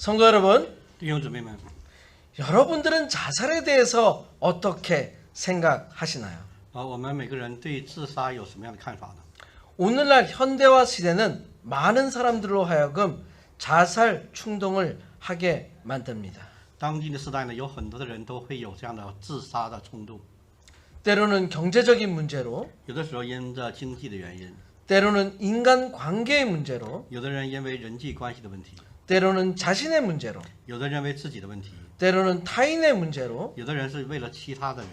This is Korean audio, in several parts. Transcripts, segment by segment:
성도 여러분, 弟兄姊妹们， 여러분들은 자살에 대해서 어떻게 생각하시나요? 我们每个人对自杀有什么样的看法呢？ 오늘날 현대화 시대는 많은 사람들로 하여금 자살 충동을 하게 만듭니다. 当今的时代呢，有很多的人都会有这样的自杀的冲动， 때로는 경제적인 문제로, 有的时候因着经济的原因， 때로는 인간 관계의 문제로, 有的人因为人际关系的问题， 때로는 자신의 문제로, 有的人因为自己的问题， 때로는 타인의 문제로 有的人是为了其他的人，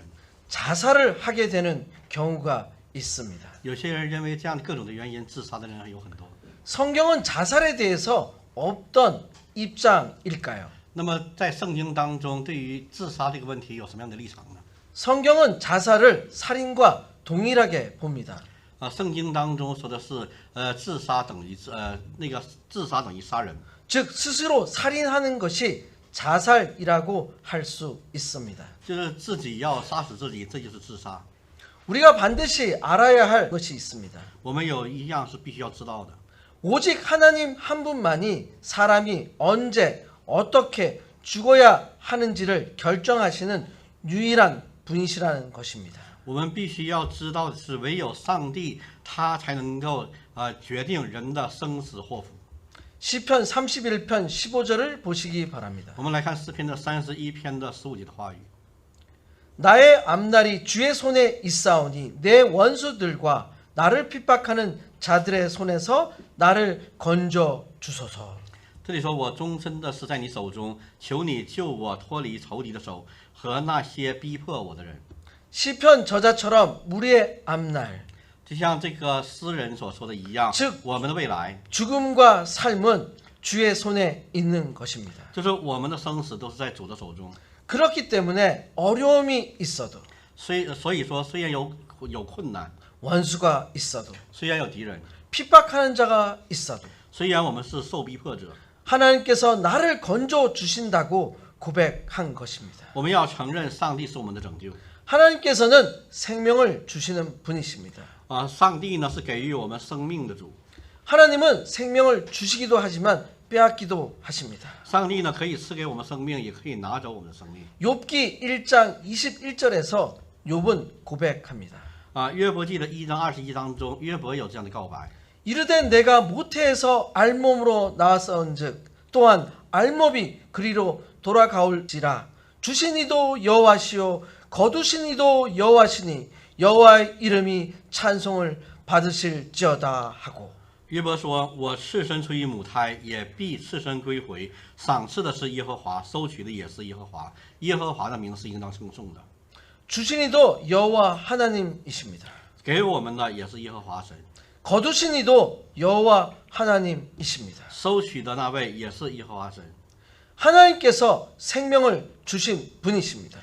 자살을 하게 되는 경우가 있습니다. 有些人因为这样各种的原因自杀的人还有很多。 성경은 자살에 대해서 어떤 입장일까요? 那么在圣经当中，对于自杀这个问题有什么样的立场呢？ 성경은 자살을 살인과 동일하게 봅니다. 圣经当中说的是，自杀等于自杀等于杀人， 즉 스스로 살인하는 것이 자살이라고 할 수 있습니다. 就是自己要杀死自己，这就是自杀。 우리가 반드시 알아야 할 것이 있습니다. 我们有一样是必须要知道的， 오직 하나님 한 분만이 사람이 언제 어떻게 죽어야 하는지를 결정하시는 유일한 분이시라는 것입니다. 我们必须要知道的是，唯有上帝他才能够决定人的生死祸福。 시편 31편 15절을 보시기 바랍니다. 我们来看诗篇的31篇的15节的话语。 나의 앞날이 주의 손에 있사오니 내 원수들과 나를 핍박하는 자들의 손에서 나를 건져 주소서. 这里说：“我终身的是在你手中，求你救我脱离仇敌的手和那些逼迫我的人。” 시편 저자처럼 우리의 앞날, 就像这个诗人所说的一样， 즉 我们的未来 죽음과 삶은 주의 손에 있는 것입니다. 就是我们的生死都是在主的手中。 그렇기 때문에 어려움이 있어도 所以说，虽然有困难， 원수가 있어도 虽然有敌人， 핍박하는 자가 있어도 虽然我们是受逼迫者， 하나님께서 나를 건져 주신다고 고백한 것입니다. 我们要承认上帝是我们的拯救。 하나님께서는 생명을 주시는 분이십니다. 上帝呢是给予我们生命的主， 하나님은 생명을 주시기도 하지만 빼앗기도 하십니다. 上帝呢可以赐给我们生命，也可以拿走我们的生命。 욥기 1장 21절에서 욥은 고백합니다. 约伯记的1章21当中，约伯有这样的告白。 이르되 내가 모태에서 알몸으로 나왔사온즉 또한 알몸이 그리로 돌아가올지라 주신 이도 여호와시요 거두신 이도 여호와시니 여호와의 이름이 찬송을 받으실지어다 하고 约伯说：“我赤身出于母胎，也必赤身归回。赏赐的是耶和華，收取的也是耶和華。耶和華的名是应当称颂的。 주신 이도 여호와 하나님이십니다. 给我们的也是耶和華神， 거두신 이도 여호와 하나님이십니다. 收取的那位也是耶和華神。 하나님께서 생명을 주신 분이십니다.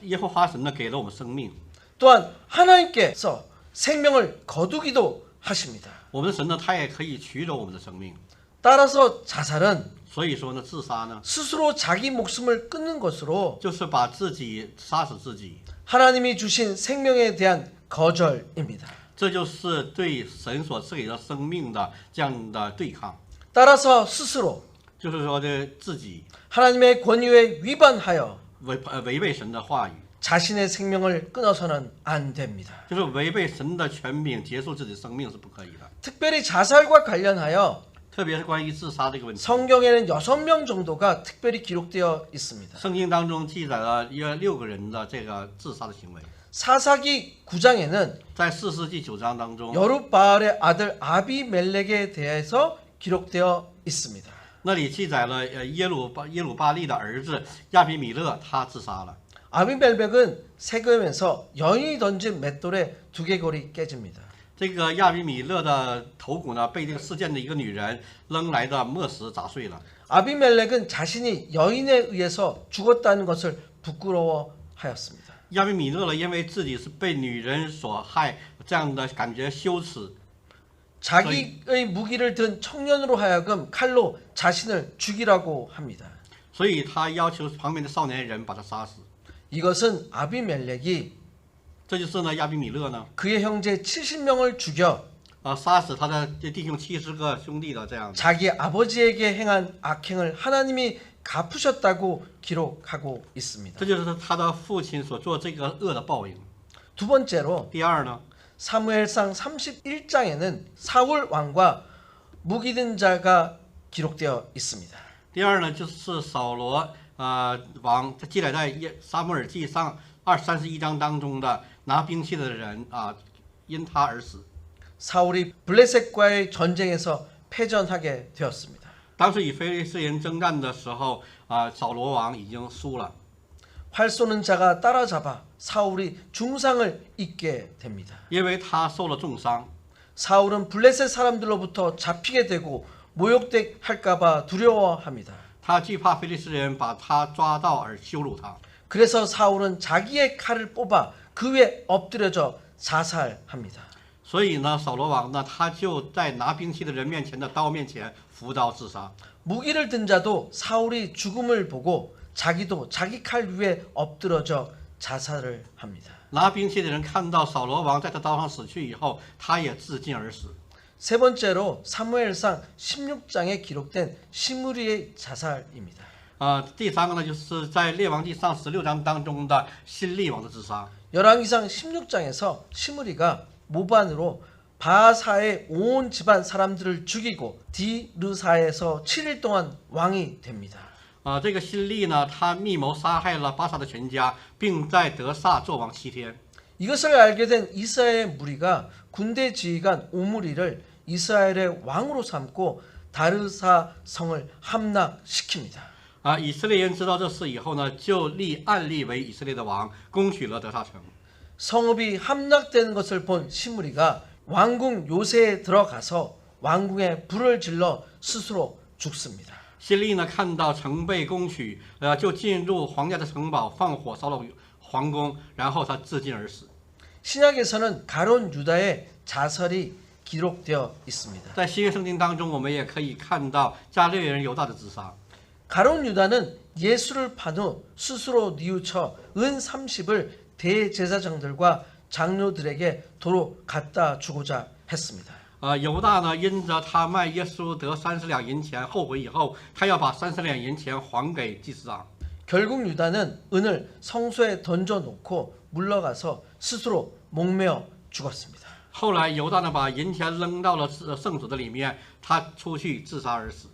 耶和華神呢给了我们生命， 또한 하나님께서 생명을 거두기도 하십니다. 我们的神呢他也可以取走我们的生命。 따라서 자살은 所以说呢，自杀呢 스스로 자기 목숨을 끊는 것으로 就是把自己杀死自己， 하나님이 주신 생명에 대한 거절입니다. 这就是对神所赐给的生命的这样的对抗， 따라서 스스로 就是说的自己 하나님의 권위에 위반하여 违背神的话语。 자신의 생명을 끊어서는 안 됩니다. 就是违背神的权柄，结束自己的生命是不可以的。 특별히 자살과 관련하여 特别是关于自杀这个问题， 성경에는 6명 정도가 특별히 기록되어 있습니다. 圣经当中记载了约6个人的这个自杀的行为。 사사기 9장에는 在4世纪9章当中， 여룻바알의 아들 아비멜렉에 대해서 기록되어 있습니다. 那里记载了耶鲁巴利的儿子亚比米勒他自杀了。 아비멜렉은 세겜에서 여인이 던진 맷돌에 두개골이 깨집니다. 这个亚比米勒的头骨呢，被这个事件的一个女人扔来的磨石砸碎了。 아비멜렉은 자신이 여인에 의해서 죽었다는 것을 부끄러워하였습니다. 亚比米勒呢，因为自己是被女人所害，这样的感觉羞耻， 자기의 무기를 든 청년으로 하여금 칼로 자신을 죽이라고 합니다. 所以他要求旁边的少年人把他杀死。 이것은 아비멜렉이 这就是呢，亚比米勒呢， 그의 형제 70명을 죽여 杀死他的弟兄70个兄弟的这样的。 자기 아버지에게 행한 악행을 하나님이 갚으셨다고 기록하고 있습니다. 这就是他的父亲所做这个恶的报应。 두 번째로 第二呢， 사무엘상 31장에는 사울 왕과 무기든 자가 기록되어 있습니다. 第二呢就是扫罗王，他记载在撒母耳记上31章当中的拿兵器的人因他而死。 사울이 블레셋과의 전쟁에서 패전하게 되었습니다. 当时以非利士人征战的时候，扫罗王已经输了。 활 쏘는 자가 따라잡아 사울이 중상을 입게 됩니다. 因为他受了重伤， 사울은 블레셋 사람들로부터 잡히게 되고 모욕돼 할까봐 두려워합니다. 他惧怕非利士人把他抓到而羞辱他， 그래서 사울은 자기의 칼을 뽑아 그 위에 엎드려져 자살합니다. 所以呢，扫罗王呢，他就在拿兵器的人面前的刀面前扶刀自杀。 무기를 든 자도 사울이 죽음을 보고 자기도 자기 칼 위에 엎드러져 자살을 합니다. 拿兵器的人看到扫罗王在他刀上死去以后，他也自尽而死。 세 번째로 사무엘상 16장에 기록된 시므리의 자살입니다. 第三个呢，就是在列王记上16章当中的新利王的自杀。 열왕기상 16장에서 시므리가 모반으로 바하사의 온 집안 사람들을 죽이고 디르사에서 7일 동안 왕이 됩니다. 这个新利呢，他密谋杀害了巴萨的全家，并在德萨作王7天。 이것을 알게 된 이스라엘 무리가 군대 지휘관 오므리를 이스라엘의 왕으로 삼고 다르사 성을 함락시킵니다. 以色列人知道这事以后呢，就立暗利为以色列的王，攻取了德萨城。 성읍이 함락되는 것을 본 시므리가 왕궁 요새에 들어가서 왕궁에 불을 질러 스스로 죽습니다. 新利呢，看到城被攻取，就进入皇家的城堡，放火烧了皇宫，然后他自尽而死。 신약에서는 가론 유다의 자살이 기록되어 있습니다. 在新约圣经当中，我们也可以看到加略人犹大的自杀。 가론 유다는 예수를 판 후 스스로 뉘우쳐 은 30을 대제사장들과 장로들에게 도로 갖다 주고자 했습니다. 犹大呢，因着他卖耶稣得30两银钱，后悔以后，他要把30两银钱还给祭司长。 결국 유다는 은을 성소에 던져놓고 물러가서 스스로 목매어 죽었습니다. 后来犹大呢，把银钱扔到了圣所的里面，他出去自杀而死。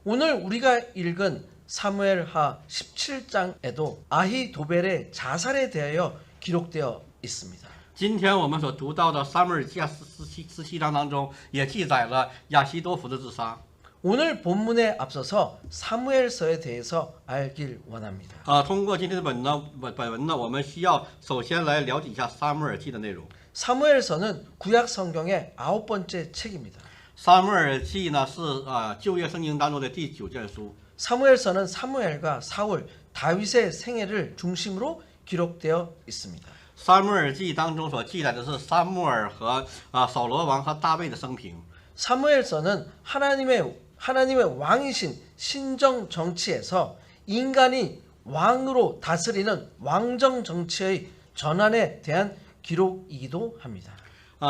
오늘 우리가 읽은 사무엘하 17장에도 아히도벨의 자살에 대하여 기록되어 있습니다. 今天我们所读到的撒母耳记下17章当中，也记载了亚希多弗的自杀。 오늘 본문에 앞서서 사무엘서에 대해서 알길 원합니다. 通过今天的本文呢，我们需要首先来了解一下撒母耳记的内容。 사무엘서는 구약 성경의 9번째 책입니다. 撒母耳记呢是旧约圣经当中的第9卷书。 사무엘서는 사무엘과 사울, 다윗의 생애를 중심으로 기록되어 있습니다. 撒母耳记当中所记载的是撒母耳和扫罗王和大卫的生平。 사무엘서는 하나님의 왕이신 신정 정치에서 인간이 왕으로 다스리는 왕정 정치의 전환에 대한 기록이기도 합니다.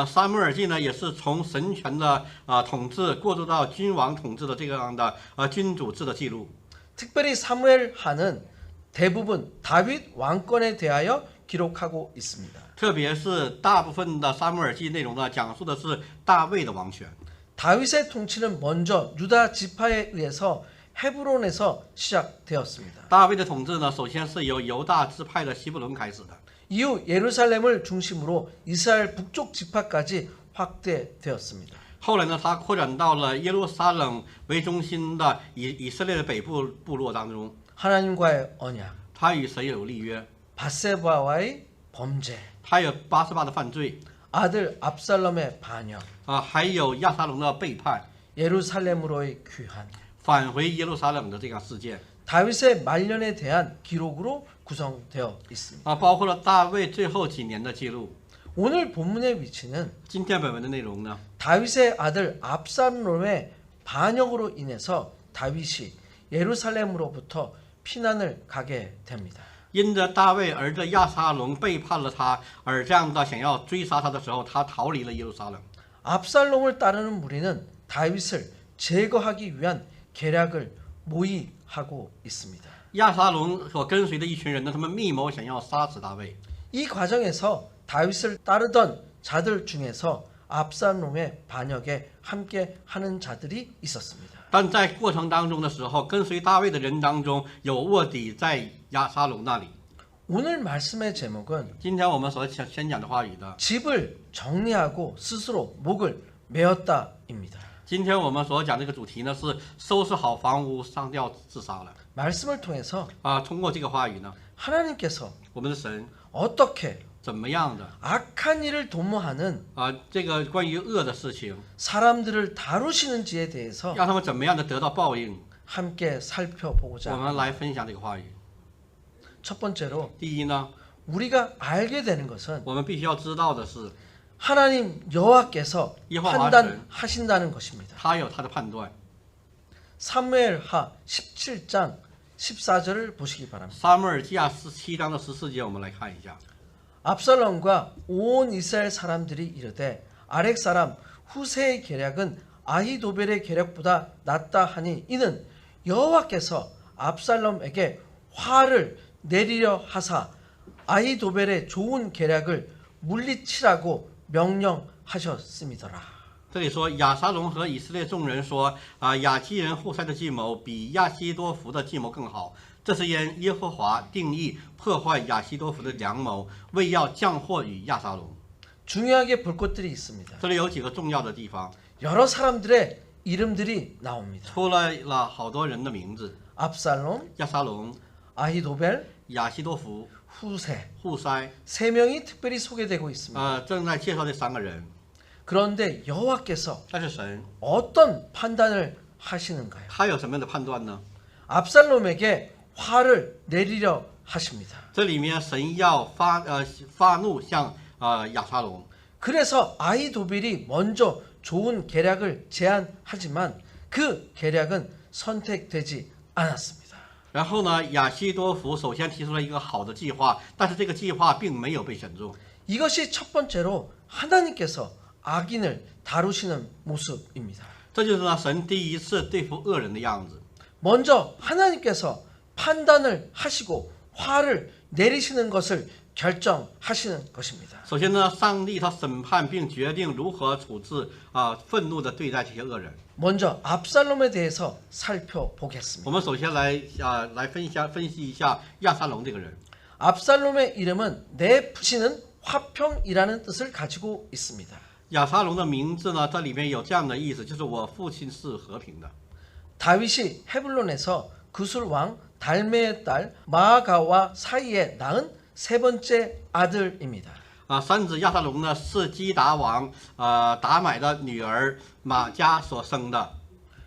撒母耳记呢，也是从神权的统治过渡到君王统治的这样的君主制的记录。 특별히 사무엘하는 대부분 다윗 왕권에 대하여 기록하고 있습니다. 特别是大部分的撒母耳记内容呢，讲述的是大卫的王权。 다윗의 통치는 먼저 유다 지파에 의해서 헤브론에서 시작되었습니다. 大卫的统治呢，首先是由犹大支派的希伯伦开始的。 이후 예루살렘을 중심으로 이스라엘 북쪽 지파까지 확대되었습니다. 后来呢，他扩展到了耶路撒冷为中心的以色列的北部部落当中。 하나님과의 언약, 他与神有立约， 바세바와의 범죄, 他有88的犯罪， 아들 압살롬의 반역, 还有亚撒龙的背叛， 예루살렘으로의 귀환, 返回耶路撒冷的这样事件。 다윗의 말년에 대한 기록으로 구성되어 있습니다. 包括了大卫最后几年的记录。 오늘 본문의 위치는 今天本文的内容呢， 다윗의 아들 압살롬의 반역으로 인해서 다윗이 예루살렘으로부터 피난을 가게 됩니다. 因着大卫儿子亚撒龙背叛了他，而这样的想要追杀他的时候，他逃离了耶路撒冷。 압살롬을 따르는 무리는 다윗을 제거하기 위한 계략을 모의하고 있습니다. 亚撒龙所跟随的一群人呢，他们密谋想要杀死大卫。 이 과정에서 다윗을 따르던 자들 중에서 압살롬의 반역에 함께 하는 자들이 있었습니다. 但在过程当中的时候，跟随大卫的人当中有卧底在亚撒龙那里。 오늘 말씀의 제목은 今天我们所先讲的话语的， 집을 정리하고 스스로 목을 메었다입니다. 今天我们所讲这个主题呢是收拾好房屋，上吊自杀了。 말씀을 통해서 通过这个话语呢， 하나님께서 我们的神 어떻게 怎么样的 악한 일을 도모하는 这个关于恶的事情， 사람들을 다루시는지에 대해서 让他们怎么样的得到报应， 함께 살펴보고자 我们来分享这个话语。 첫 번째로 第一呢， 우리가 알게 되는 것은 我们必须要知道的是， 하나님 여호와께서 여호와 판단하신다는 것입니다. 他有他的判断。 사무엘하 17장 14절을 보시기 바랍니다. 撒母耳记下17章的14节，我们来看一下。 압살롬과 온 이스라엘 사람들이 이르되 아렉 사람 후세의 계략은 아히도벨의 계략보다 낫다 하니 이는 여호와께서 압살롬에게 화를 내리려 하사 아히도벨의 좋은 계략을 물리치라고 명령하셨음이더라. 这里说亚撒龙和以色列众人说亚基人户塞的计谋比亚希多弗的计谋更好，这是因耶和华定义破坏亚希多弗的良谋，为要降祸于亚撒龙。 중요하게 볼 것들이 있습니다. 这里有几个重要的地方， 여러 사람들의 이름들이 나옵니다. 出来了好多人的名字： 압살롬, 亚撒龙、 아히도벨, 亚希多弗、 후세 户塞， 세 명이 특별히 소개되고 있습니다. 正在介绍这3个人。 그런데 여호와께서 但是神 어떤 판단을 하시는가요? 他有什么样的判断呢？ 압살롬에게 화를 내리려 하십니다. 这里面神要发怒向亚撒龙。 그래서 아히도벨이 먼저 좋은 계략을 제안하지만 그 계략은 선택되지 않았습니다. 然后呢，亚希多弗首先提出了一个好的计划，但是这个计划并没有被选中。 이것이 첫 번째로 하나님께서 악인을 다루시는 모습입니다. 这就是呢神第一次对付恶人的样子。 먼저 하나님께서 판단을 하시고 화를 내리시는 것을 결정하시는 것입니다. 首先呢，上帝他审判并决定如何处置愤怒的对待这些恶人。 먼저 압살롬에 대해서 我 살펴보겠습니다. 们首先来分析一下亚撒龙这个人。 압살롬의 이름은 내 부시는 화평이라는 뜻을 가지고 있습니다. 亚撒龙的名字呢，这里面有这样的意思，就是我父亲是和平的。 다윗이 헤블론에서 그술 왕 달메의 딸 마아가와 사이에 낳은 세 번째 아들입니다. 三子亚撒龙呢是基达王达买的女儿玛迦所生的。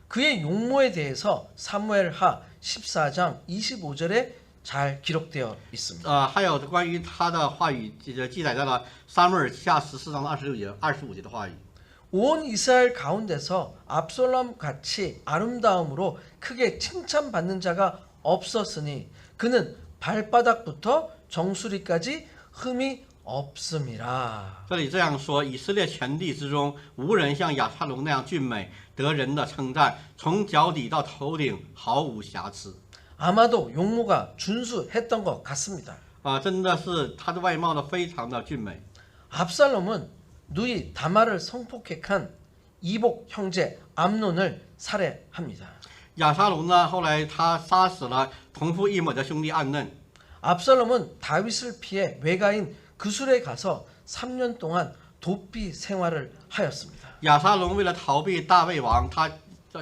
그의 용모에 대해서 사무엘하 14장 25절에 잘 기록되어 있습니다. 还有关于他的话语记载在了撒母耳记下14章25节的话语。 온 이스라엘 가운데서 압살롬 같이 아름다움으로 크게 칭찬받는 자가 없었으니 그는 발바닥부터 정수리까지 흠이 없음이라. 这里这样说，以色列全地之中，无人像亚撒龙那样俊美，得人的称赞，从脚底到头顶毫无瑕疵。 아마도 용모가 준수했던 것 같습니다. 真的是他的外貌呢非常的俊美。 압살롬은 누이 다말을 성폭행한 이복 형제 암논을 살해합니다. 亚撒龙呢，后来他杀死了同父异母的兄弟暗嫩。 압살롬은 다윗을 피해 외가인 그술에 가서 3년 동안 도피 생활을 하였습니다. 亚撒龙为了逃避大卫王，他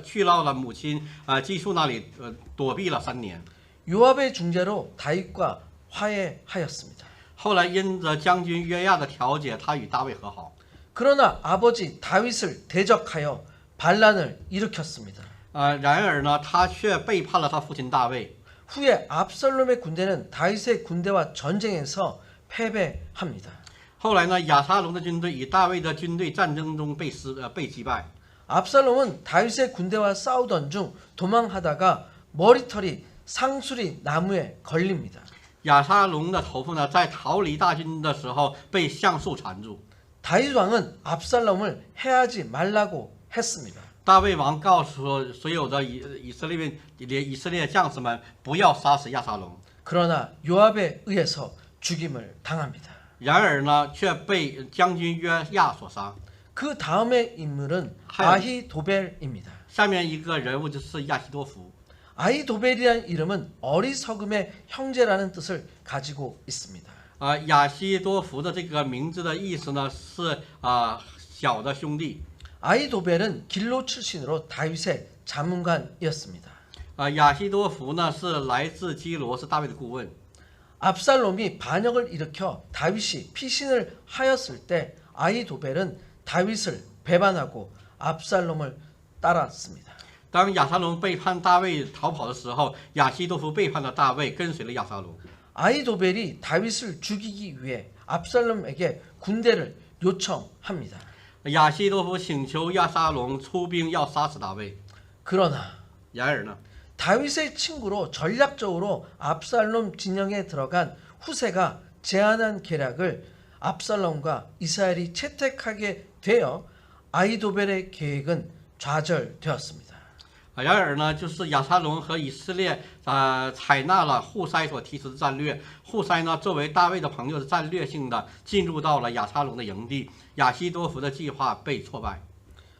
去到了母亲基述那里躲避了3年。 요압의 중재로 다윗과 화해하였습니다. 后来因着将军约亚的调解，他与大卫和好。 그러나 아버지 다윗을 대적하여 반란을 일으켰습니다. 然而呢，他却背叛了他父亲大卫。 후에 압살롬의 군대는 다윗의 군대와 전쟁에서 패배합니다. 后来呢，亚撒龙的军队与大卫的军队战争中被击败。 압살롬은 다윗의 군대와 싸우던 중 도망하다가 머리털이 상수리 나무에 걸립니다. 亚撒龙的头发呢，在逃离大军的时候被橡树缠住。 다윗 왕은 압살롬을 해하지 말라고 했습니다. 大卫王告诉所有的以色列将士们，不要杀死亚撒龙。 그러나 요압에 의해서 죽임을 당합니다. 然而呢，却被将军约亚所杀。 그 다음의 인물은 하여- 아히도벨입니다. 下面一个人物就是亚希多弗。 아히도벨이라는 이름은 어리석음의 형제라는 뜻을 가지고 있습니다. 亚希多弗的这个名字的意思呢是小的兄弟。 아히도벨은 길로 출신으로 다윗의 자문관이었습니다. 亚希多弗呢是来自基罗，是大卫的顾问。 압살롬이 반역을 일으켜 다윗이 피신을 하였을 때 아히도벨은 다윗을 배반하고 압살롬을 따랐습니다. 当亚撒龙背叛大卫逃跑的时候，亚希多弗背叛了大卫，跟随了亚撒龙。 아히도벨이 다윗을 죽이기 위해 압살롬에게 군대를 요청합니다. 亚希多弗请求亚撒龙出兵要杀死大卫。 그러나 然而呢， 다윗의 친구로 전략적으로 압살롬 진영에 들어간 후세가 제안한 계략을 압살롬과 이스라엘이 채택하게 되어 아히도벨의 계획은 좌절되었습니다. 然而呢，就是亚撒龙和以色列采纳了户筛所提出的战略。户筛呢，作为大卫的朋友，是战略性的进入到了亚撒龙的营地。亚希多弗的计划被挫败。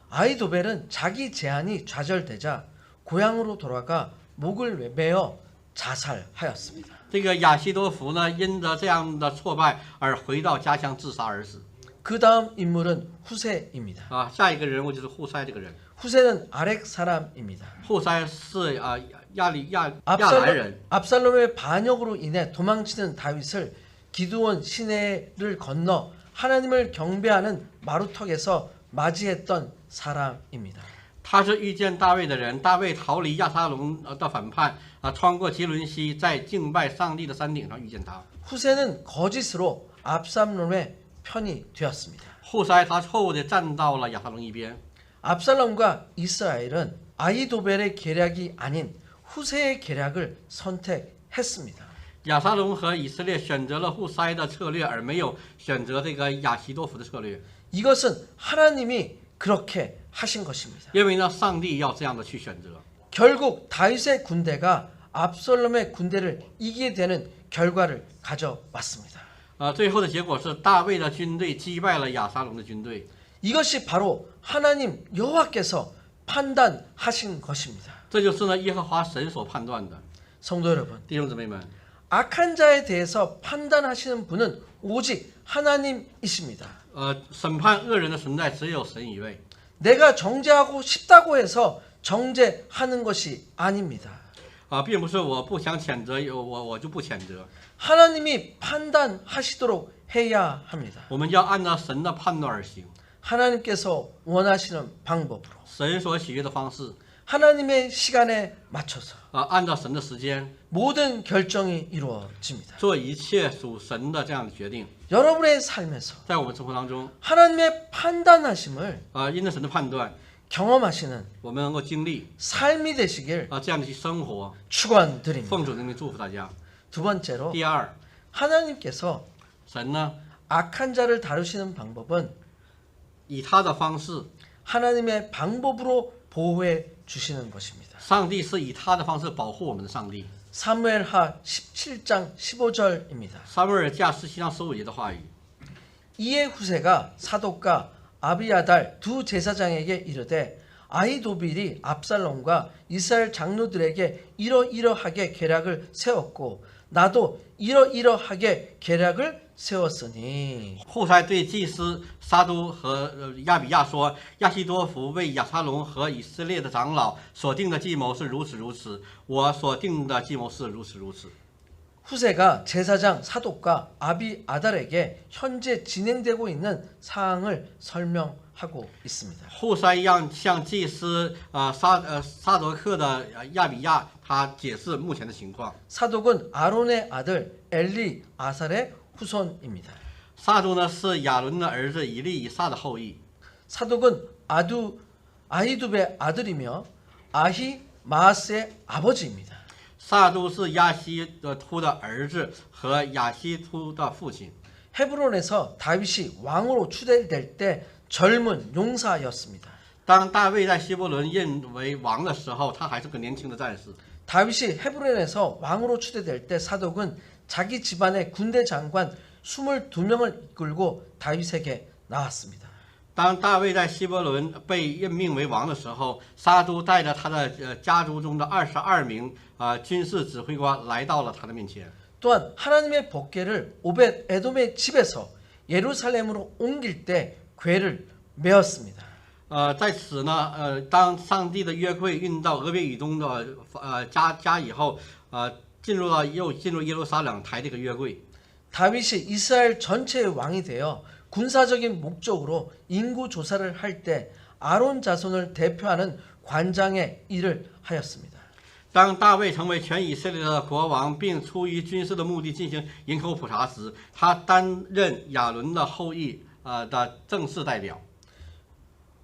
아히도벨은 자기 제안이 좌절되자 고향으로 돌아가 목을 메어 자살하였습니다. 这个亚希多弗呢，因着这样的挫败而回到家乡自杀而死。 그 다음 인물은 후세입니다. 下一个人物就是户筛这个人。 후세는 아렉 사람입니다. 户筛是亚兰人。 압살롬의 반역으로 인해 도망치는 다윗을 기드온 시내를 건너 하나님을 경배하는 마루턱에서 맞이했던 사람입니다. 他是遇见大卫的人，大卫逃离亚撒龙的反叛穿过基伦西，在敬拜上帝的山顶上遇见他。 후세는 거짓으로 압살롬의 편이 되었습니다. 户筛他错误地站到了亚撒龙一边。 압살롬과 이스라엘은 아히도벨의 계략이 아닌 후세의 계략을 선택했습니다. 亚撒龙和以色列选择了户筛的策略，而没有选择这个亚希多弗的策略。 이것은 하나님이 그렇게 하신 것입니다. 因为呢，上帝要这样的去选择。 결국 다윗의 군대가 압살롬의 군대를 이기게 되는 결과를 가져왔습니다. 最后的结果是大卫的军队击败了亚撒龙的军队。 이것이 바로 하나님 여호와께서 판단하신 것입니다. 这就是呢耶和华神所判断的。 성도 여러분, 弟兄姊妹们， 악한 자에 대해서 판단하시는 분은 오직 하나님이십니다. 审判恶人的存在只有神一位。 내가 정죄하고 싶다고 해서 정죄하는 것이 아닙니다. 并不是我不想谴责，我就不谴责。 하나님이 판단하시도록 해야 합니다. 我们要按照神的判断而行， 하나님께서 원하시는 방법으로 神所喜悦的方式， 하나님의 시간에 맞춰서 按照神的时间 모든 결정이 이루어집니다. 做一切属神的这样的决定。 여러분의 삶에서 在我们生活当中， 하나님의 판단하심을 因着神的判断， 경험하시는 我们能够经历 삶이 되시길 这样的去生活。 축원드립니다. 奉主的名祝福大家。 두 번째로 第二， 하나님께서 神呢 악한 자를 다루시는 방법은 以他的方式， 하나님의 방법으로 보호해 주시는 것입니다. 上帝是以他的方式保护我们的上帝。 사무엘하 17장 15절입니다. 撒母耳记下17章15节的话语。 이에 후세가 사독과 아비아달 두 제사장에게 이르되 아히도빌이 압살롬과 이스라엘 장로들에게 이러이러하게 계략을 세웠고 나도 이러이러하게 계략을 세웠으니 户筛对祭司撒都和亚比亚说：“亚希多弗为亚撒龙和以色列的长老所定的计谋是如此如此，我所定的计谋是如此如此。” 후세가 제사장 사독과 아비아달에게 현재 진행되고 있는 사항을 설명하고 있습니다. 户筛让向祭司撒德克的亚比亚他解释目前的情况。 사독은 아론의 아들 엘리 아살의 후손입니다. 撒都呢是亚伦的儿子以利以撒的后裔。 사독은 아히두베의 아들이며 아히마스의 아버지입니다. 撒都是亚希突的儿子和亚希突的父亲。 헤브론에서 다윗이 왕으로 추대될 때 젊은 용사였습니다. 当大卫在希伯伦任为王的时候，他还是个年轻的战士。 다윗이 헤브론에서 왕으로 추대될 때 사독은 자기 집안의 군대 장관 22명을 이끌고 다윗에게 나왔습니다. 当大卫在希伯伦被任命为王的时候，撒都带着他的家族中的22名军事指挥官来到了他的面前。 또한 하나님의 법궤를 오벳 에돔의 집에서 예루살렘으로 옮길 때 궤를 메었습니다. 在此呢，当上帝的约柜运到俄别以东的家以后，进入耶路撒冷抬这个约柜。 다윗이 이스라엘 전체의 왕이 되어 군사적인 목적으로 인구 조사를 할 때 아론 자손을 대표하는 관장의 일을 하였습니다. 当大卫成为全以色列的国王，并出于军事的目的进行人口普查时，他担任亚伦的后裔的正式代表。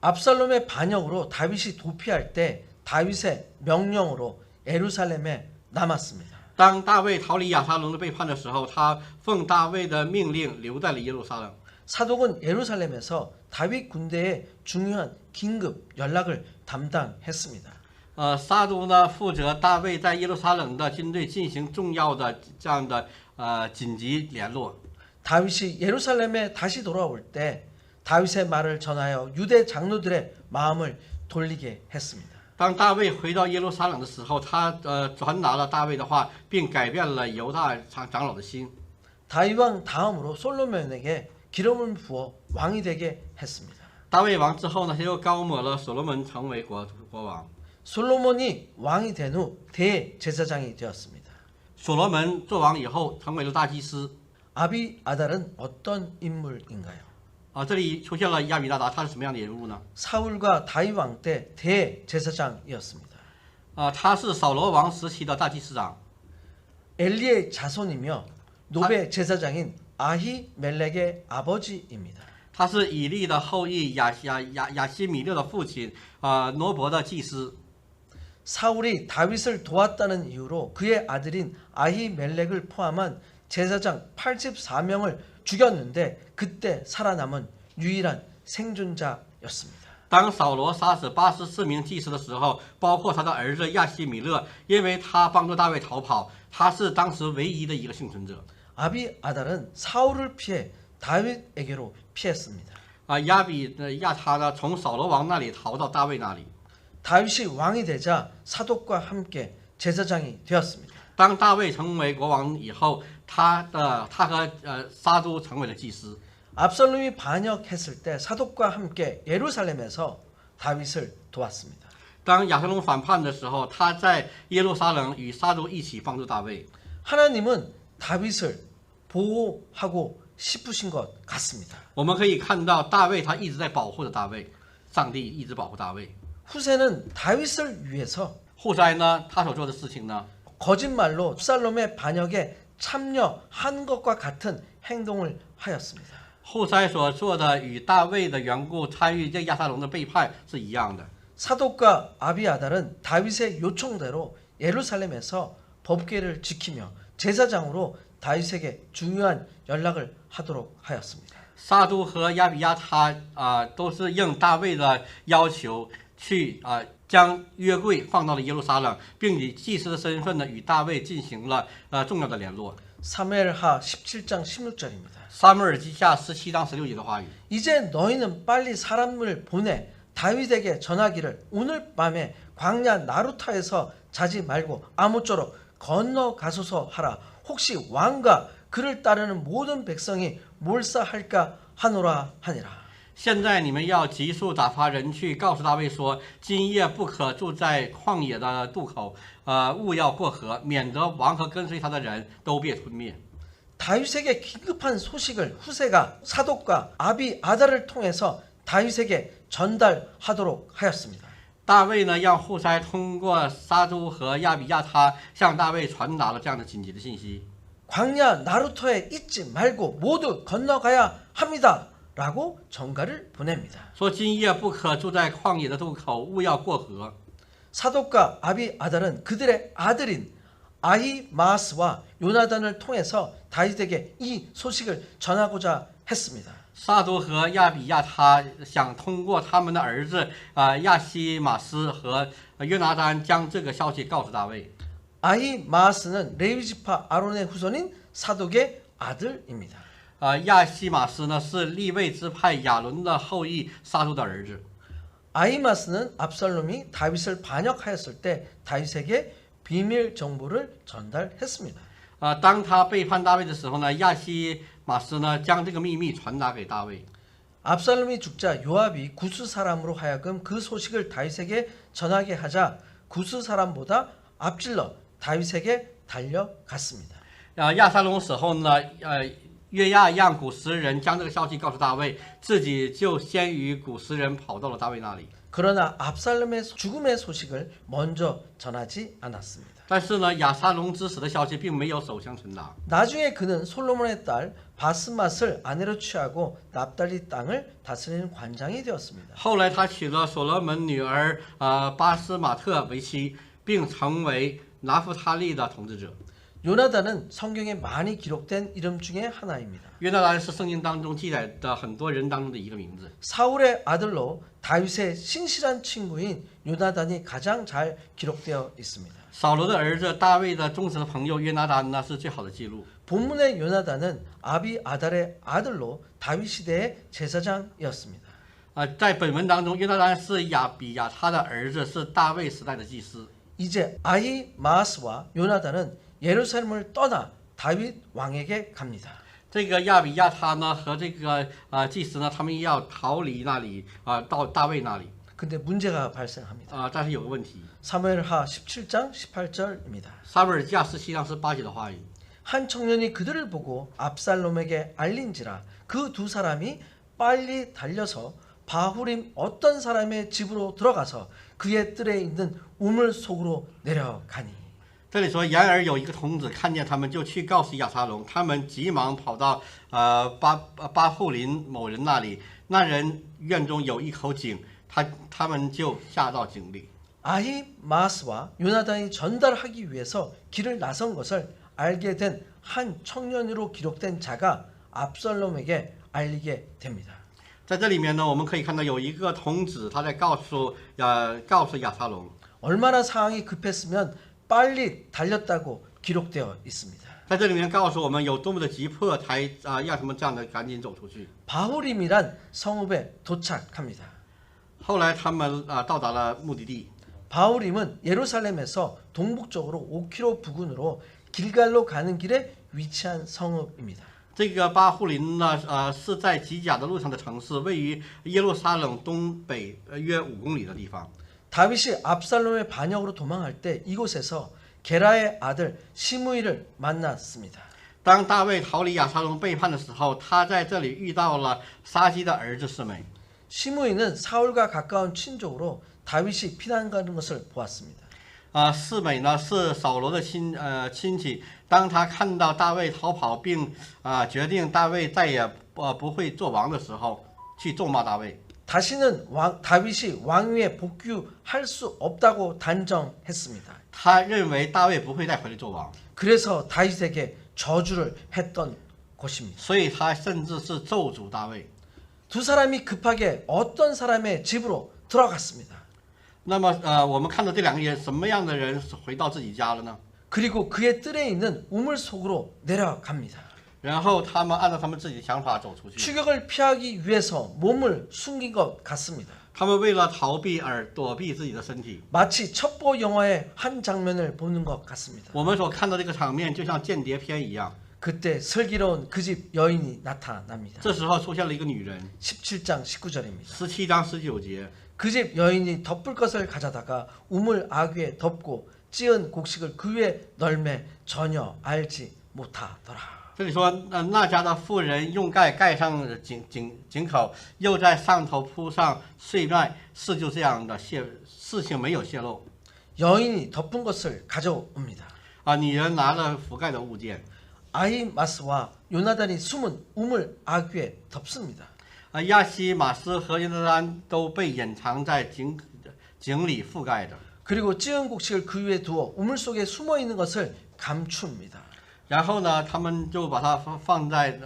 압살롬의 반역으로 다윗이 도피할 때 다윗의 명령으로 예루살렘에 남았습니다. 当大卫逃离亚撒龙的背叛的时候，他奉大卫的命令留在了耶路撒冷。 사독은 예루살렘에서 다윗 군대의 중요한 긴급 연락을 담당했습니다. 撒都呢负责大卫在耶路撒冷的军队进行重要的这样的紧急联络。 다윗이 예루살렘에 다시 돌아올 때 다윗의 말을 전하여 유대 장로들의 마음을 돌리게 했습니다. 当大卫回到耶路撒冷的时候，他传达了大卫的话，并改变了犹大长老的心。 다윗 왕 다음으로 솔로몬에게 기름을 부어 왕이 되게 했습니다. 大卫王之后呢，他又高抹了所罗门成为国王。 솔로몬이 왕이 된 후 대제사장이 되었습니다. 所罗门做王以后，成为了大祭司。 아비 아달은 어떤 인물인가요? 这里出现了亚比拿达，他是什么样的人物呢？ 사울과 다윗 왕 때 대제사장이었습니다. 他是扫罗王时期的大祭司长。 엘리의 자손이며 노베 제사장인 아히멜렉의 아버지입니다. 他是以利的后裔亚西米勒的父亲挪伯的祭司。 사울이 다윗을 도왔다는 이유로 그의 아들인 아히멜렉을 포함한 제사장 84명을 죽였는데 그때 살아남은 유일한 생존자였습니다. 当扫罗杀死84名祭司的时候，包括他的儿子亚西米勒，因为他帮助大卫逃跑，他是当时唯一的一个幸存者。 아비 아달은 사울을 피해 다윗에게로 피했습니다. 亚比亚他呢，从扫罗王那里逃到大卫那里。 다윗이 왕이 되자 사독과 함께 제사장이 되었습니다. 当大卫成为国王以后，他和撒都成为了祭司。 압살롬이 반역했을 때 사독과 함께 예루살렘에서 다윗을 도왔습니다. 当亚撒龙反叛的时候，他在耶路撒冷与撒都一起帮助大卫。 하나님은 다윗을 보호하고 싶으신 것 같습니다. 我们可以看到大卫他一直在保护着大卫，上帝一直保护大卫。 후세는 다윗을 위해서 户筛呢，他所做的事情呢， 거짓말로 압살롬의 반역에 참여한 것과 같은 행동을 하였습니다. 户筛所做的与大卫的缘故参与这亚撒龙的背叛是一样的。 사독과 아비아달은 다윗의 요청대로 예루살렘에서 법궤를 지키며 제사장으로 다윗에게 중요한 연락을 하도록 하였습니다. 撒都和亚比亚他都是应大卫的要求去将约柜放到了耶路撒冷，并以祭司的身份呢与大卫进行了重要的联络。 사무엘하 17장 16절입니다. 撒母耳记下17章16节的话语。 이제 너희는 빨리 사람을 보내 다윗에게 전하기를 오늘 밤에 광야 나루타에서 자지 말고 아무쪼록 건너가소서 하라. 혹시 왕과 그를 따르는 모든 백성이 몰사할까 하노라 하니라. 现在你们要急速打发人去告诉大卫说，今夜不可住在旷野的渡口，勿要过河，免得王和跟随他的人都被吞灭。 다윗에게 긴급한 소식을 후세가 사독과 아비 아달을 통해서 다윗에게 전달하도록 하였습니다. 大卫呢，让户筛通过撒都和亚比亚他向大卫传达了这样的紧急的信息。 광야 나루토에 있지 말고 모두 건너가야 합니다. 라고 전가를 보냅니다. 说今夜不可住在旷野的渡口，勿要过河。 사독과 아비 아달은 그들의 아들인 아히마아스와 요나단을 통해서 다윗에게 이 소식을 전하고자 했습니다. 撒督和亚比亚他想通过他们的儿子亚西马斯和约拿单将这个消息告诉大卫。 아히마아스는 레위지파 아론의 후손인 사독의 아들입니다. 亚西马斯呢是利未支派亚伦的后裔撒督的儿子。 아히마스는 압살롬이 다윗을 반역하였을 때 다윗에게 비밀 정보를 전달했습니다. 当他背叛大卫的时候呢，亚西马斯呢将这个秘密传达给大卫。 압살롬이 죽자 요압이 구스 사람으로 하여금 그 소식을 다윗에게 전하게 하자 구스 사람보다 앞질러 다윗에게 달려갔습니다. 亚撒龙死后呢，约亚让古实人将这个消息告诉大卫，自己就先于古实人跑到了大卫那里。 그러나 압살롬의 죽음의 소식을 먼저 전하지 않았습니다. 但是呢，亚撒龙之死的消息并没有首先传达。 나중에 그는 솔로몬의 딸 바스맛을 아내로 취하고 납달리 땅을 다스리는 관장이 되었습니다. 后来他娶了所罗门女儿巴斯马特为妻，并成为拿弗他利的统治者。 요나단은 성경에 많이 기록된 이름 중에 하나입니다. 约拿单是圣经当中记载的很多人当中的一个名字。 사울의 아들로 다윗의 신실한 친구인 요나단이 가장 잘 기록되어 있습니다. 扫罗的儿子大卫的忠实的朋友约拿单呢是最好的记录。 본문의 요나단은 아비 아달의 아들로 다윗 시대의 제사장이었습니다. 在本文当中，约拿单是亚比亚他的儿子，是大卫时代的祭司。 이제 아히마아스와 요나단은 예루살렘을 떠나 다윗 왕에게 갑니다. 这个亚比亚他呢和这个祭司呢，他们要逃离那里到大卫那里。 근데 문제가 발생합니다. 但是有个问题， 사무엘하 17장 18절입니다. 撒母耳记下17章18节的话语。 한 청년이 그들을 보고 압살롬에게 알린지라 그 두 사람이 빨리 달려서 바후림 어떤 사람의 집으로 들어가서 그의 뜰에 있는 우물 속으로 내려가니. 这里说，然而有一个童子看见他们，就去告诉亚撒龙，他们急忙跑到巴户林某人那里，那人院中有一口井，他们就下到井里。 아히마아스와 요나단이 전달하기 위해서 길을 나선 것을 알게 된 한 청년으로 기록된 자가 압살롬에게 알리게 됩니다. 在这里面呢，我们可以看到有一个童子，他在告诉亚撒龙， 얼마나 상황이 급했으면 빨리 달렸다고 기록되어 있습니다. 在这里面告诉我们有多么的急迫，才让他们这样的赶紧走出去。 바후림이란 성읍에 도착합니다. 后来他们到达了目的地。 바후림은 예루살렘에서 동북쪽으로 5km 부근으로 길갈로 가는 길에 위치한 성읍입니다. 这个巴户林呢，是在吉甲的路上的城市，位于耶路撒冷东北约5公里的地方。 다윗이 압살롬의 반역으로 도망할 때 이곳에서 게라의 아들 시므이를 만났습니다. 当大卫逃离亚撒龙背叛的时候，他在这里遇到了沙基的儿子示每。 시므이는 사울과 가까운 친족으로 다윗이 피난 가는 것을 보았습니다. 示每呢是扫罗的亲戚，当他看到大卫逃跑，并决定大卫再也不会做王的时候，去咒骂大卫。 다시는 다윗이 왕위에 복귀할 수 없다고 단정했습니다. 他认为大卫不会再回来做王， 그래서 다윗에게 저주를 했던 것입니다. 所以他甚至是咒诅大卫。 두 사람이 급하게 어떤 사람의 집으로 들어갔습니다. 那么我们看到这两个人，什么样的人回到自己家了呢？ 그리고 그의 뜰에 있는 우물 속으로 내려갑니다. 然后他们按照他们自己的想法走出去。 추격을 피하기 위해서 몸을 숨긴 것 같습니다. 他们为了逃避而躲避自己的身体。 마치 첩보 영화의 한 장면을 보는 것 같습니다. 我们所看到这个场面，就像间谍片一样。 그때 슬기로운 그 집 여인이 나타납니다. 这时候出现了一个女人， 17장 19절입니다. 17章19节。 그 집 여인이 덮을 것을 가져다가 우물 아귀에 덮고 찌은 곡식을 그 위에 널매 전혀 알지 못하더라. 这里说，那家的妇人用盖上井口，又在上头铺上碎麦，事就这样的事情没有泄露。 여인이 덮은 것을 가져옵니다. 女人拿了覆盖的物件。 아히마스와 요나단이 숨은 우물 아귀에 덮습니다. 亚西马斯和约拿单都被隐藏在井里覆盖着。 그리고 찌은 곡식을 그 위에 두어 우물 속에 숨어 있는 것을 감춥니다. 然后呢，他们就把它放在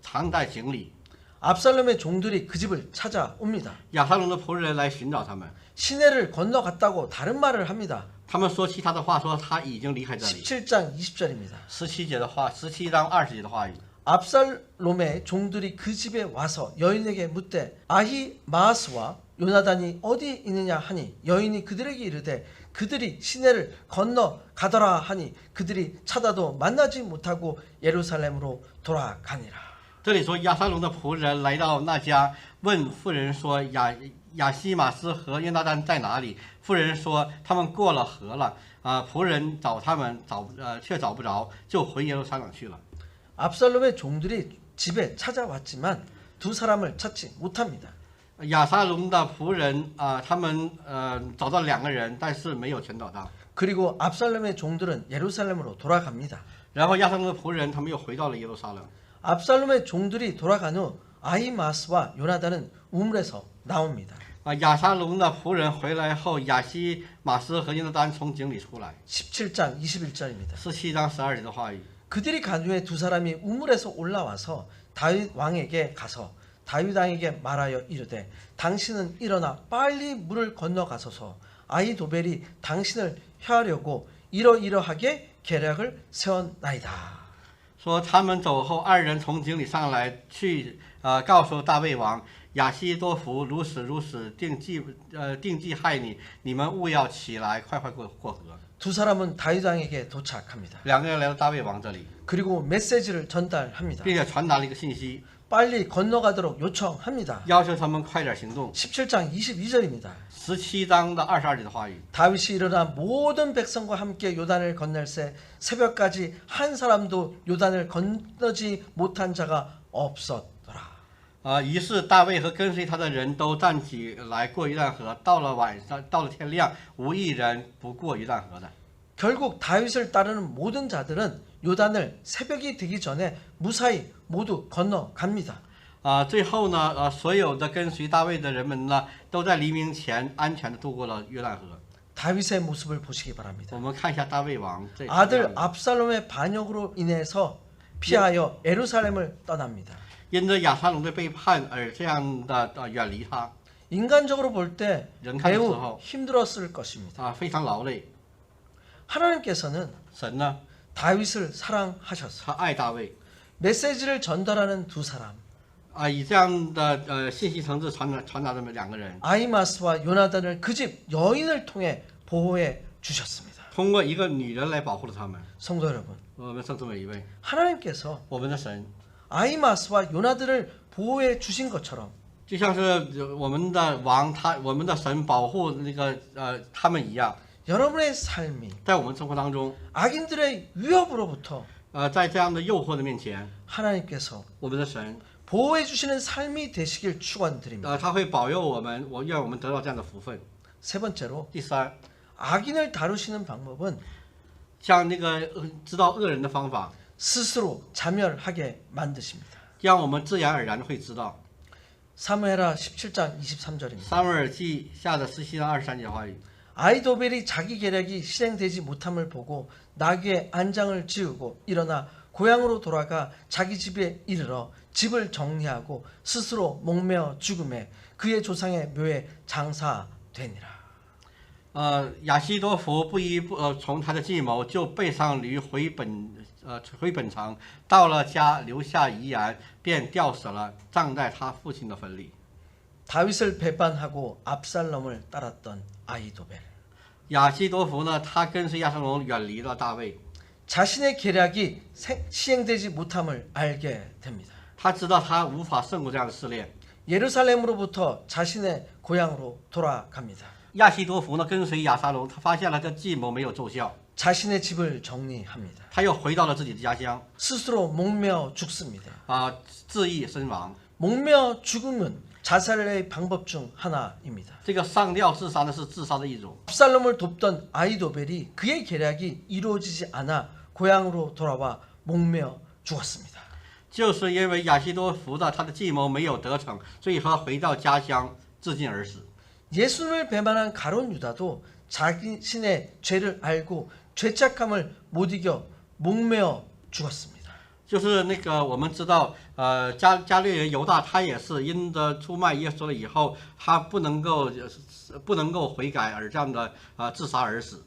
藏在井里。 압살롬의 종들이 그 집을 찾아옵니다. 亚撒龙的仆人来寻找他们， 시내를 건너갔다고 다른 말을 합니다. 他们说其他的话，说他已经离开这里。 17장 20절입니다. 17节的话，17章20节的话语。 압살롬의 종들이 그 집에 와서 여인에게 묻되 아히마아스와 요나단이 어디 있느냐 하니 여인이 그들에게 이르되 그들이 시내를 건너가더라 하니 그들이 찾아도 만나지 못하고 예루살렘으로 돌아가니라. 这里说亚撒龙的仆人来到那家，问妇人说亚西马斯和约拿单在哪里？妇人说他们过了河了。仆人找他们却找不着，就回耶路撒冷去了。 압살롬의 종들이 집에 찾아왔지만 두 사람을 찾지 못합니다. 亚撒龙的仆人他们找到2个人，但是没有全找到。 그리고 압살롬의 종들은 예루살렘으로 돌아갑니다. 然后亚撒龙的仆人他们又回到了耶路撒冷。 압살롬의 종들이 돌아간 후 아히마스와 요나단은 우물에서 나옵니다. 亚撒龙的仆人回来后，亚西马斯和约拿单从井里出来。 17장 21절입니다. 17章12节的话语。 그들이 간 후에 두 사람이 우물에서 올라와서 다윗 왕에게 가서 다윗 왕에게 말하여 이르되 당신은 일어나 빨리 물을 건너가소서 아히도벨이 당신을 해하려고 이러이러하게 계략을 세웠나이다. 说他们走后，2人从井里上来，去告诉大卫王亚西多弗如此定计害你，你们务要起来，快过河。 두 사람은 다윗 왕에게 도착합니다. 2个人来到大卫王这里， 그리고 메시지를 전달합니다. 并且传达了一个信息， 빨리 건너가도록 요청합니다. 要求他们快点行动。 17장 22절입니다. 17章的22节的话语。 다윗이 일어나 모든 백성과 함께 요단을 건널새 새벽까지 한 사람도 요단을 건너지 못한 자가 없었더라. 于是大卫和跟随他的人都站起来过约旦河。到了晚上，到了天亮，无一人不过约旦河的。 결국 다윗을 따르는 모든 자들은 요단을 새벽이 되기 전에 무사히 모두 건너갑니다. 最后呢，所有的跟随大卫的人们呢，都在黎明前安全的渡过了约旦河。 다윗의 모습을 보시기 바랍니다. 我们看一下大卫王这 아들 압살롬의 반역으로 인해서 피하여 예루살렘을 떠납니다. 因着亚撒龙的背叛而这样的远离他， 인간적으로 볼 때 연 매우 칸에서 힘들었을 것입니다. 非常劳累。 하나님께서는 神呢， 다윗을 사랑하셔서 他爱大卫， 메시지를 전달하는 두 사람 以这样的信息层次传达这么2个人， 아히마스와 요나단을 그 집 여인을 통해 보호해 주셨습니다. 通过一个女人来保护了他们。 성도 여러분, 我们圣徒每一位， 하나님께서 我们的神 아히마스와 요나단을 보호해 주신 것처럼 就像是我们的王，我们的神保护那个他们一样， 여러분의 삶이 在我们生活当中， 악인들의 위협으로부터 在这样的诱惑的面前， 하나님께서 我们的神 보호해 주시는 삶이 되시길 축원드립니다. 他会保佑我们，愿我们得到这样的福分。 세 번째로 第三， 악인을 다루시는 방법은 像那个知道恶人的方法， 스스로 자멸하게 만드십니다. 让我们自然而然的会知道。 사무엘하 17장 23절입니다. 撒母耳记下的17章23节话语。 아히도벨이 자기 계략이 실행되지 못함을 보고 나귀의 안장을 지우고 일어나 고향으로 돌아가 자기 집에 이르러 집을 정리하고 스스로 목매어 죽음에 그의 조상의 묘에 장사되니라. 亚西多弗不依从他的计谋，就背上驴回本城，到了家留下遗言，便吊死了，葬在他父亲的坟里。 다윗을 배반하고 압살롬을 따랐던 아히도벨. 亚西多弗呢，他跟随亚撒龙远离了大卫， 자신의 계략이 시행되지 못함을 알게 됩니다. 他知道他无法胜过这样的试炼。 예루살렘으로부터 자신의 고향으로 돌아갑니다. 亚西多弗呢，跟随亚撒龙，他发现了这计谋没有奏效， 자신의 집을 정리합니다. 他又回到了自己的家乡， 스스로 목매어 죽습니다. 自缢身亡。 목매어 죽음은 자살의 방법 중 하나입니다. 这个上吊自杀呢，是自杀的一种。 압살롬을 돕던 아히도벨이 그의 계략이 이루어지지 않아 고향으로 돌아와 목매어 죽었습니다. 就是因为亚西多弗的他的计谋没有得逞，所以他回到家乡自尽而死。 예수님을 배반한 가룟 유다도 자신의 죄를 알고 죄책감을 못 이겨 목매어 죽었습니다. 就是那个我们知道，加略人犹大他也是因着出卖耶稣了以后，他不能够悔改而这样的自杀而死。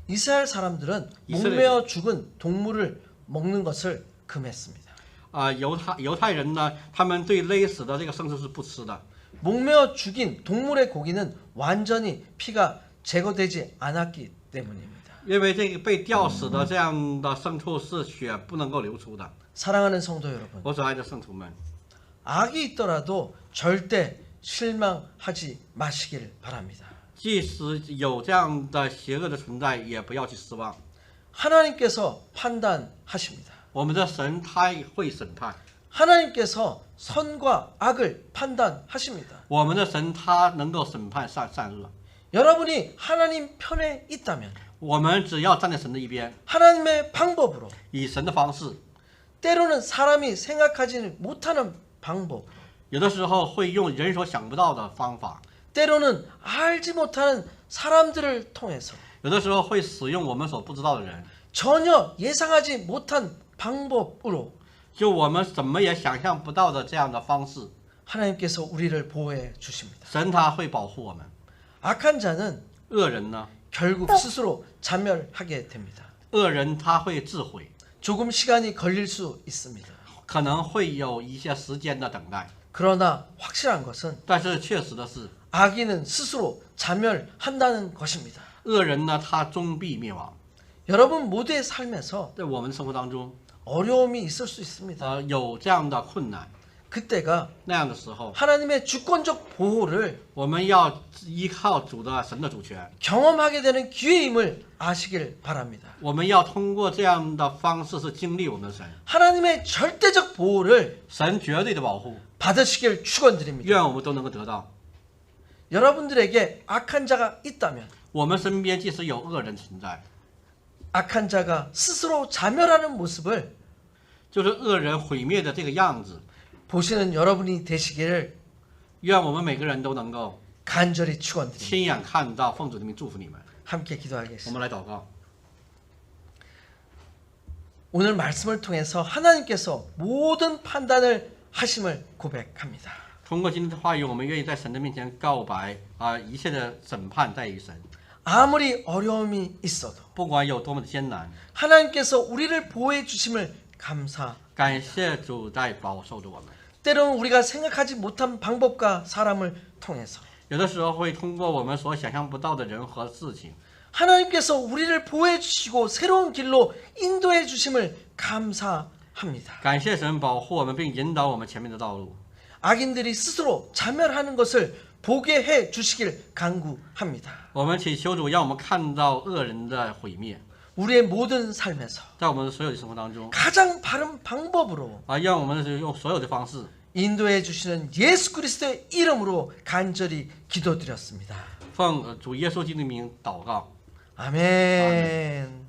이스라엘 사람들은 이스라엘- 목매어 죽은 동물을 먹는 것을 금했습니다. 犹太人呢，他们对勒死的这个牲畜是不吃的。 목매어 죽인 동물의 고기는 완전히 피가 제거되지 않았기 때문입니다. 因为这个被吊死的这样的牲畜是血不能够流出的。 사랑하는 성도 여러분, 我所爱的圣徒们， 악이 있더라도 절대 실망하지 마시길 바랍니다. 即使有这样的邪恶的存在，也不要去失望。 하나님께서 판단하십니다. 我们的神他会审判， 하나님께서 선과 악을 판단하십니다. 我们的神他能够审判善恶。 여러분이 하나님 편에 있다면 我们只要站在神的一边， 하나님의 방법으로 以神的方式， 때로는 사람이 생각하지 못하는 방법 有的时候会用人所想不到的方法， 때로는 알지 못하는 사람들을 통해서 有的时候会使用我们所不知道的人， 전혀 예상하지 못한 방법으로 就我们怎么也想象不到的这样的方式， 하나님께서 우리를 보호해 주십니다. 神他会保护我们。 악한 자는 恶人呢， 결국 스스로 자멸하게 됩니다. 恶人他会自毁， 조금 시간이 걸릴 수 있습니다. 可能会有一些时间的等待， 그러나 확실한 것은 但是确实的是， 악인은 스스로 자멸한다는 것입니다. 恶人呢他终必灭亡。 여러분 모두의 삶에서 在我们的生活当中， 어려움이 있을 수 있습니다. 有这样的困难， 그때가 那样的时候， 하나님의 주권적 보호를 我们要依靠主的神的主权， 경험하게 되는 기회임을 아시길 바랍니다. 我们要通过这样的方式是经历我们的神， 하나님의 절대적 보호를 神绝对的保护， 받으시길 축원드립니다. 愿我们都能够得到。 여러분들에게 악한 자가 있다면 我们身边即使有恶人存在， 악한 자가 스스로 자멸하는 모습을 就是恶人毁灭的这个样子， 보시는 여러분이 되시기를 愿我们每个人都能够 간절히 축원드립니다. 亲眼看到，奉主的名祝福你们。 함께 我 기도하겠습니다. 们来祷告。 오늘 말씀을 통해서 하나님께서 모든 판단을 하심을 고백합니다. 通过今天的话语，我们愿意在神的面前告白一切的审判在于神， 아무리 어려움이 있어도 不管有多么的艰难， 하나님께서 우리를 보호해 주심을 감사. 感谢主在保守着我们。 때로는 우리가 생각하지 못한 방법과 사람을 통해서 有的时候会通过我们所想象不到的人和事情， 하나님께서 우리를 보호해 주시고 새로운 길로 인도해 주심을 감사합니다. 感谢神保护我们并引导我们前面的道路。 악인들이 스스로 자멸하는 것을 보게 해 주시길 간구합니다. 我们祈求主让我们看到恶人的毁灭， 우리의 모든 삶에서 在我们所有的生活当中 가장 바른 방법으로 让我们用所有的方式， 인도해 주시는 예수 그리스도의 이름으로 간절히 기도드렸습니다. 奉主耶稣基督的名祷告。 아멘.